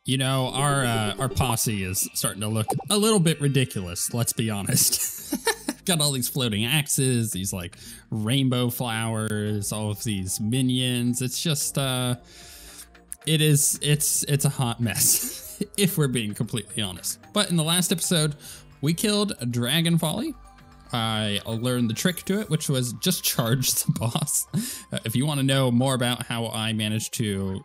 You know, our posse is starting to look a little bit ridiculous, let's be honest. Got all these floating axes, these like rainbow flowers, all of these minions. It's just it's a hot mess, if we're being completely honest. But in the last episode, we killed a Dragon Folly. I learned the trick to it, which was just charge the boss. If you want to know more about how I managed to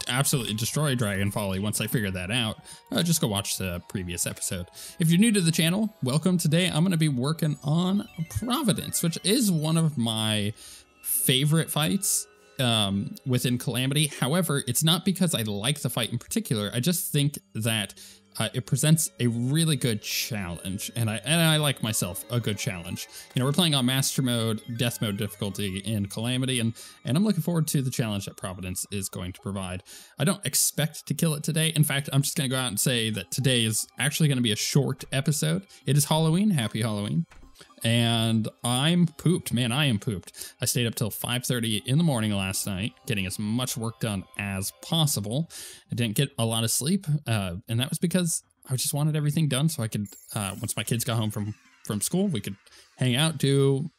absolutely destroy Dragon Folly once I figured that out, just go watch the previous episode. If you're new to the channel, welcome. Today I'm going to be working on Providence, which is one of my favorite fights within Calamity. However, it's not because I like the fight in particular. I just think that it presents a really good challenge, and I like myself a good challenge. You know, we're playing on Master Mode, Death Mode difficulty in Calamity, and I'm looking forward to the challenge that Providence is going to provide. I don't expect to kill it today. In fact, I'm just going to go out and say that today is actually going to be a short episode. It is Halloween. Happy Halloween. And I'm pooped, man, I am pooped. I stayed up till 5:30 in the morning last night, getting as much work done as possible. I didn't get a lot of sleep, and that was because I just wanted everything done so I could, once my kids got home from school, we could hang out, do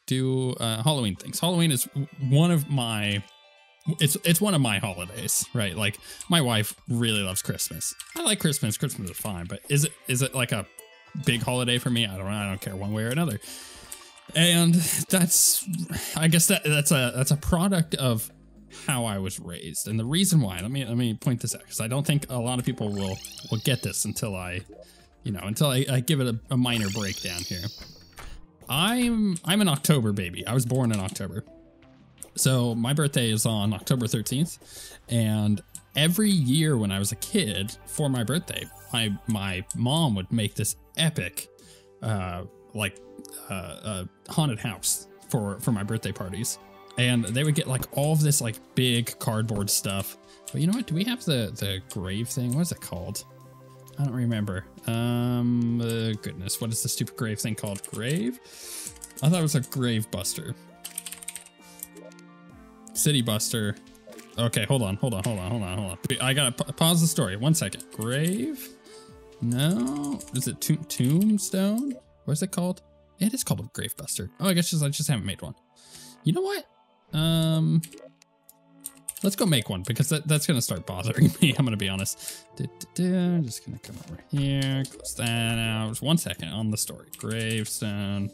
Halloween things. Halloween is one of my, it's one of my holidays, right? Like, my wife really loves Christmas. I like Christmas. Christmas is fine, but is it like a big holiday for me? I don't care one way or another. And I guess that's a product of how I was raised. And the reason why, let me point this out, because I don't think a lot of people will get this until I give it a minor breakdown here. I'm an October baby. I was born in October. So my birthday is on October 13th. And every year when I was a kid for my birthday, my mom would make this epic haunted house for my birthday parties, and they would get like all of this like big cardboard stuff. But you know what, do we have the grave thing? What is it called? I don't remember. Goodness, what is the stupid grave thing called? Grave? I thought it was a grave buster. City buster. Okay, hold on. I gotta pause the story 1 second. Grave? No, is it tombstone? What's it called? It is called a grave buster. Oh, I guess I just haven't made one. You know what? Let's go make one, because that's gonna start bothering me. I'm gonna be honest. I'm just gonna come over here, close that out. Just 1 second on the story. Gravestone,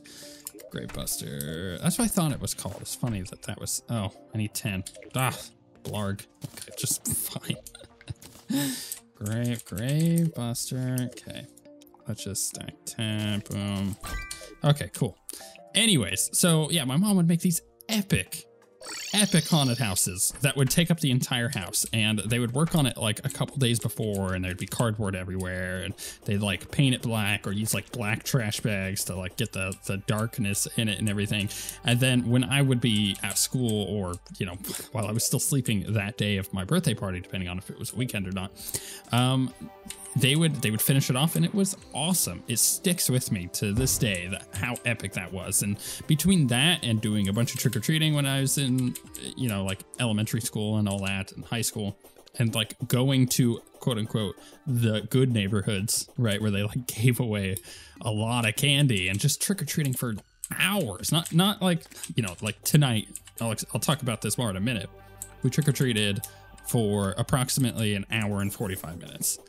grave buster. That's what I thought it was called. It's funny that was. Oh, I need 10. Ah, blarg. Okay, just fine. Grave buster. Okay, let's just stack 10. Boom. Okay, cool. Anyways, so yeah, my mom would make these epic haunted houses that would take up the entire house, and they would work on it like a couple days before, and there'd be cardboard everywhere, and they'd like paint it black or use like black trash bags to like get the darkness in it and everything. And then when I would be at school, or you know, while I was still sleeping that day of my birthday party, depending on if it was a weekend or not, they would finish it off, and it was awesome. It sticks with me to this day how epic that was. And between that and doing a bunch of trick-or-treating when I was in, you know, like elementary school and all that, and high school, and like going to quote unquote the good neighborhoods, right, where they like gave away a lot of candy, and just trick-or-treating for hours, not like, you know, like tonight. I'll talk about this more in a minute. We trick-or-treated for approximately an hour and 45 minutes.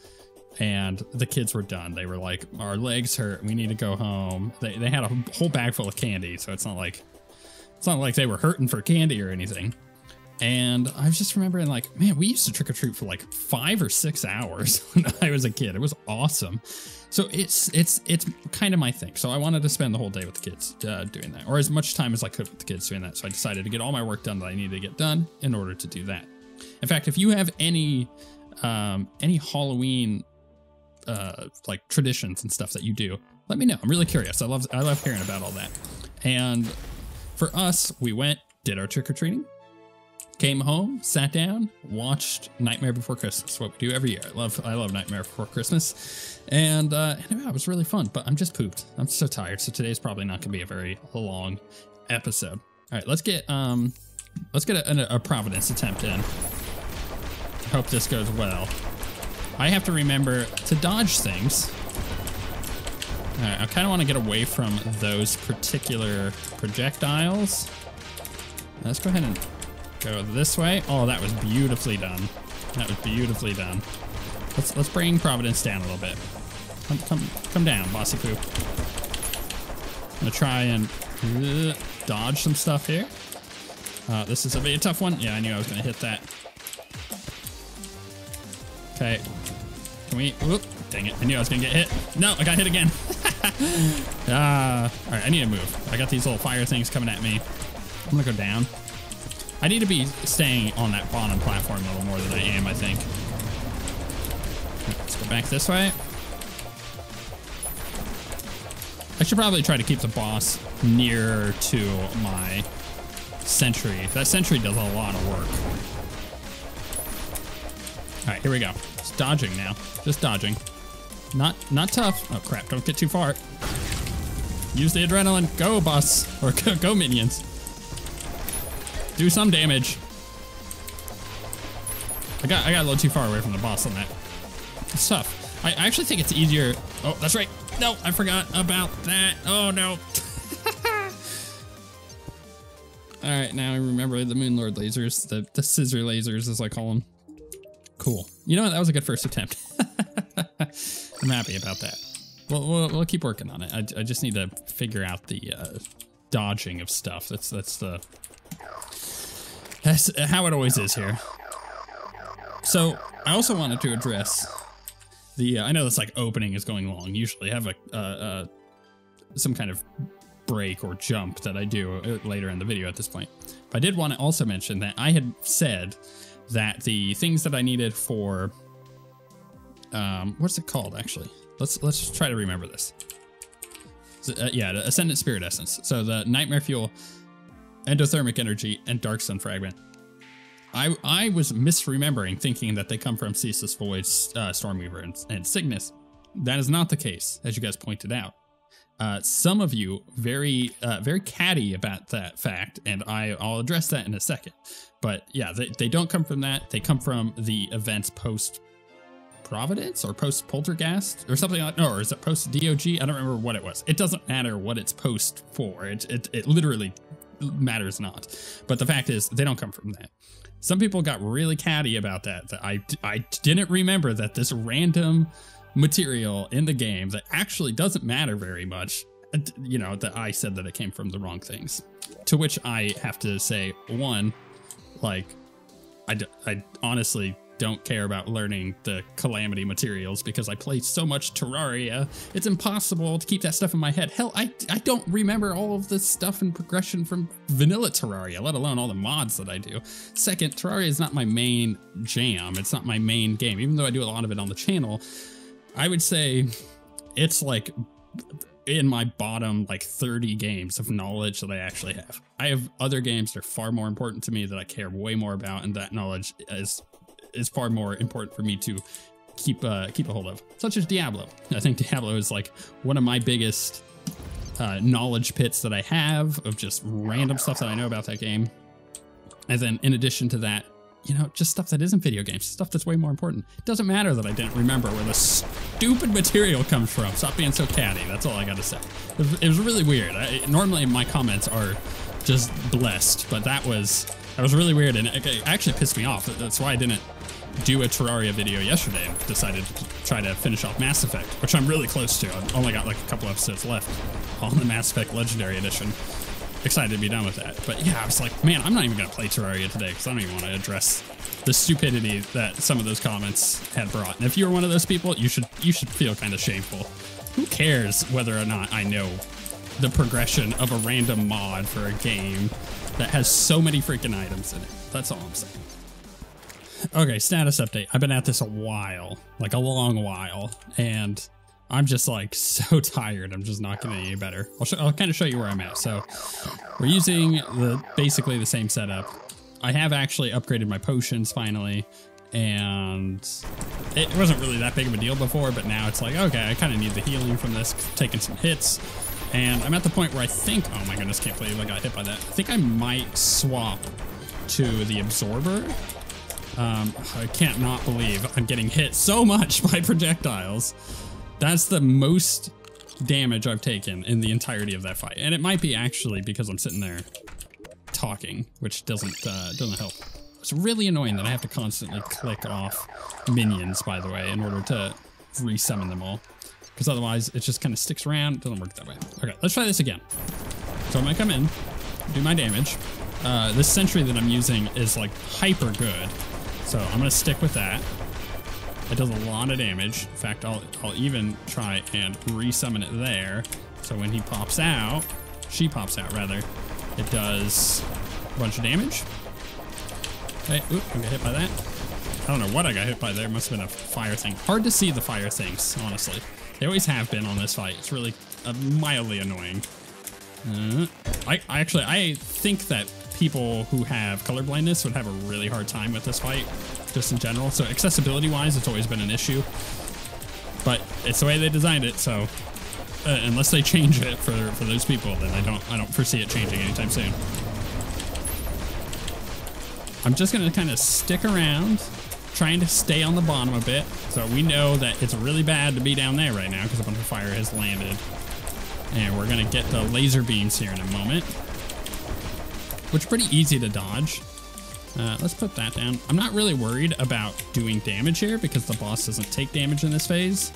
And the kids were done. They were like, our legs hurt, we need to go home. They had a whole bag full of candy, so it's not like they were hurting for candy or anything. And I was just remembering, like, man, we used to trick or treat for like 5 or 6 hours when I was a kid. It was awesome. So it's kind of my thing. So I wanted to spend the whole day with the kids doing that, or as much time as I could with the kids doing that. So I decided to get all my work done that I needed to get done in order to do that. In fact, if you have any Halloween like traditions and stuff that you do, let me know. I'm really curious. I love hearing about all that. And for us, we went, did our trick-or-treating, came home, sat down, watched Nightmare Before Christmas, what we do every year. I love Nightmare Before Christmas, and it was really fun. But I'm just pooped. I'm so tired. So today's probably not gonna be a very long episode. All right, let's get a Providence attempt in. Hope this goes well. I have to remember to dodge things. All right, I kind of want to get away from those particular projectiles. Let's go ahead and go this way. Oh, that was beautifully done. That was beautifully done. Let's bring Providence down a little bit. Come down, bossy poo. I'm gonna try and dodge some stuff here. This is a tough one. Yeah, I knew I was gonna hit that. Okay. Can we? Whoop, dang it! I knew I was gonna get hit. No, I got hit again. All right, I need to move. I got these little fire things coming at me. I'm gonna go down. I need to be staying on that bottom platform a little more than I am, I think. Let's go back this way. I should probably try to keep the boss nearer to my sentry. That sentry does a lot of work. All right, here we go. Just dodging now. Just dodging. Not tough. Oh crap, don't get too far. Use the adrenaline. Go, boss. Or go, minions. Do some damage. I got a little too far away from the boss on that. It's tough. I actually think it's easier. Oh, that's right. No, I forgot about that. Oh no. All right, now I remember the Moon Lord lasers, the scissor lasers as I call them. Cool. You know what? That was a good first attempt. I'm happy about that. We'll keep working on it. I just need to figure out the dodging of stuff. That's how it always is here. So I also wanted to address the. I know this like opening is going long. Usually I have some kind of break or jump that I do later in the video at this point. But I did want to also mention that I had said that the things that I needed for what's it called actually? Let's try to remember this. Yeah, the Ascendant Spirit Essence. So the Nightmare Fuel, Endothermic Energy, and Dark Sun Fragment. I was misremembering, thinking that they come from Ceaseless Void, Stormweaver, and Cygnus. That is not the case, as you guys pointed out. Some of you very catty about that fact, and I'll address that in a second. But yeah, they don't come from that. They come from the events post Providence or post Poltergeist or something like. No, or is it post DOG? I don't remember what it was. It doesn't matter what it's post for. It literally matters not. But the fact is, they don't come from that. Some people got really catty about that. That I didn't remember that this random material in the game that actually doesn't matter very much, you know, that I said that it came from the wrong things. To which I have to say, one, like, I honestly don't care about learning the Calamity materials because I play so much Terraria. It's impossible to keep that stuff in my head. Hell, I don't remember all of the stuff and progression from vanilla Terraria, let alone all the mods that I do. Second, Terraria is not my main jam. It's not my main game, even though I do a lot of it on the channel. I would say it's like in my bottom like 30 games of knowledge that I actually have. I have other games that are far more important to me that I care way more about, and that knowledge is far more important for me to keep a hold of, such as Diablo. I think Diablo is like one of my biggest knowledge pits that I have of just random stuff that I know about that game. And then in addition to that, you know, just stuff that isn't video games, stuff that's way more important. It doesn't matter that I didn't remember where the stupid material comes from. Stop being so catty. That's all I gotta say. It was really weird. Normally my comments are just blessed, but that was really weird, and it actually pissed me off. That's why I didn't do a Terraria video yesterday and decided to try to finish off Mass Effect, which I'm really close to. I've only got like a couple episodes left on the Mass Effect Legendary Edition. Excited to be done with that. But yeah, I was like, man, I'm not even gonna play Terraria today because I don't even want to address the stupidity that some of those comments had brought. And if you're one of those people, you should feel kind of shameful. Who cares whether or not I know the progression of a random mod for a game that has so many freaking items in it? That's all I'm saying. Okay, status update. I've been at this a while, like a long while, and I'm just like so tired. I'm just not getting any better. I'll kind of show you where I'm at. So we're using basically the same setup. I have actually upgraded my potions finally, and it wasn't really that big of a deal before, but now it's like, okay, I kind of need the healing from this, taking some hits. And I'm at the point where I think, oh my goodness, can't believe I got hit by that. I think I might swap to the absorber I can't not believe I'm getting hit so much by projectiles. That's the most damage I've taken in the entirety of that fight. And it might be actually because I'm sitting there talking, which doesn't help. It's really annoying that I have to constantly click off minions, by the way, in order to resummon them all. Because otherwise it just kind of sticks around. It doesn't work that way. Okay, let's try this again. So I'm gonna come in, do my damage. This sentry that I'm using is like hyper good. So I'm gonna stick with that. It does a lot of damage. In fact, I'll even try and resummon it there. So when he pops out, she pops out rather, it does a bunch of damage. Okay, oop, I got hit by that. I don't know what I got hit by there. It must have been a fire thing. Hard to see the fire things, honestly. They always have been on this fight. It's really mildly annoying. I think that people who have color blindness would have a really hard time with this fight, just in general. So accessibility wise, it's always been an issue, but it's the way they designed it. So unless they change it for those people, then I don't foresee it changing anytime soon. I'm just gonna kind of stick around, trying to stay on the bottom a bit. So we know that it's really bad to be down there right now because a bunch of fire has landed. And we're gonna get the laser beams here in a moment, which are pretty easy to dodge. Let's put that down. I'm not really worried about doing damage here because the boss doesn't take damage in this phase.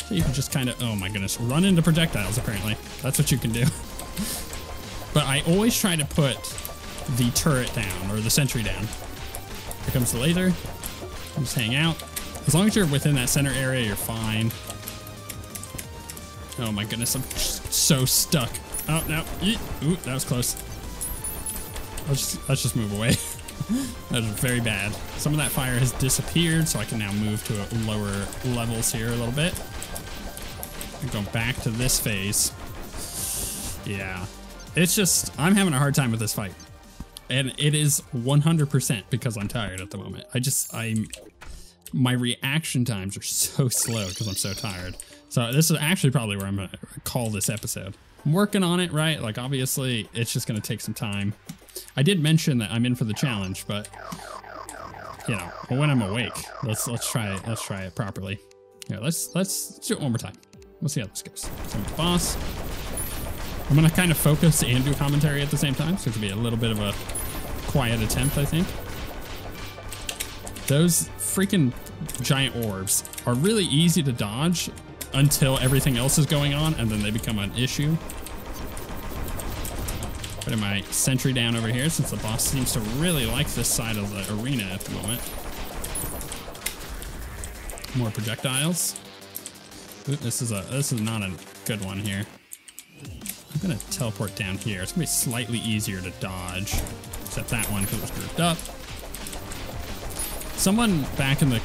So you can just kind of, oh my goodness, run into projectiles apparently. That's what you can do. But I always try to put the turret down or the sentry down. Here comes the laser. Just hang out. As long as you're within that center area, you're fine. Oh my goodness, I'm so stuck. Oh no, ooh, that was close. Let's just move away. That was very bad. Some of that fire has disappeared, so I can now move to lower levels here a little bit. I'm going back to this phase. Yeah, it's just, I'm having a hard time with this fight. And it is 100% because I'm tired at the moment. My reaction times are so slow because I'm so tired. So this is actually probably where I'm gonna call this episode. I'm working on it, right? Like obviously it's just gonna take some time. I did mention that I'm in for the challenge, but you know, when I'm awake, let's try it properly. Yeah, let's do it one more time. We'll see how this goes. So the boss. I'm gonna kind of focus and do commentary at the same time, so it's gonna be a little bit of a quiet attempt, I think. Those freaking giant orbs are really easy to dodge until everything else is going on, and then they become an issue. Putting my sentry down over here since the boss seems to really like this side of the arena at the moment. More projectiles. Ooh, this is not a good one here. I'm gonna teleport down here. It's gonna be slightly easier to dodge, except that one because it was grouped up. Someone back in the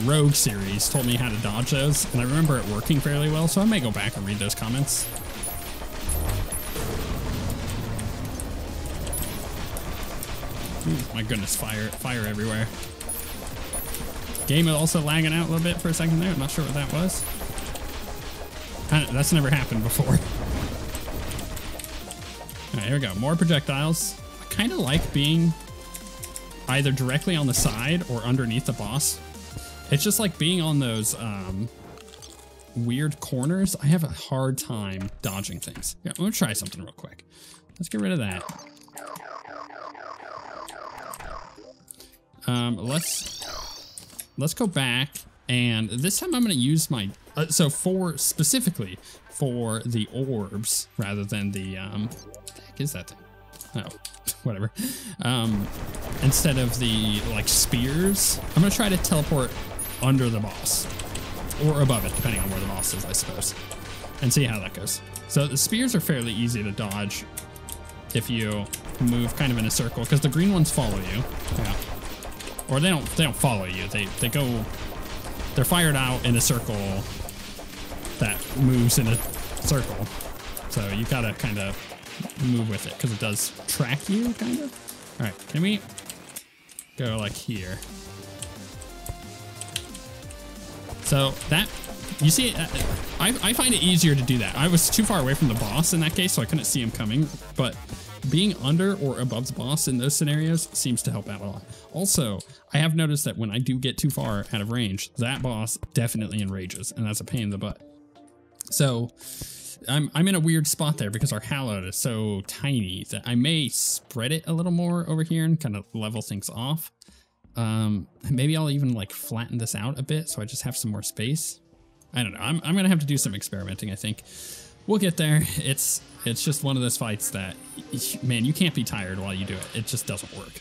Rogue series told me how to dodge those, and I remember it working fairly well, so I may go back and read those comments. Ooh, my goodness, fire everywhere. Game is also lagging out a little bit for a second there. I'm not sure what that was. That's never happened before. All right, here we go. More projectiles. I kind of like being either directly on the side or underneath the boss. It's just like being on those weird corners. I have a hard time dodging things. Yeah, I'm gonna try something real quick. Let's get rid of that. Let's go back, and this time I'm gonna use my specifically for the orbs rather than the what the heck is that thing? Oh, whatever. Instead of the like spears, I'm gonna try to teleport under the boss or above it, depending on where the boss is, I suppose, and see how that goes. So the spears are fairly easy to dodge if you move kind of in a circle, because the green ones follow you. Yeah. Or they don't follow you. They're fired out in a circle that moves in a circle. So you gotta kind of move with it because it does track you, kind of. All right, can we go like here? So that, you see, I find it easier to do that. I was too far away from the boss in that case, so I couldn't see him coming, but being under or above the boss in those scenarios seems to help out a lot. Also, I have noticed that when I do get too far out of range, that boss definitely enrages, and that's a pain in the butt. So I'm in a weird spot there because our hallowed is so tiny that I may spread it a little more over here and kind of level things off. Maybe I'll even like flatten this out a bit so I just have some more space. I don't know. I'm gonna have to do some experimenting, I think. We'll get there. It's just one of those fights that, man, you can't be tired while you do it. It just doesn't work.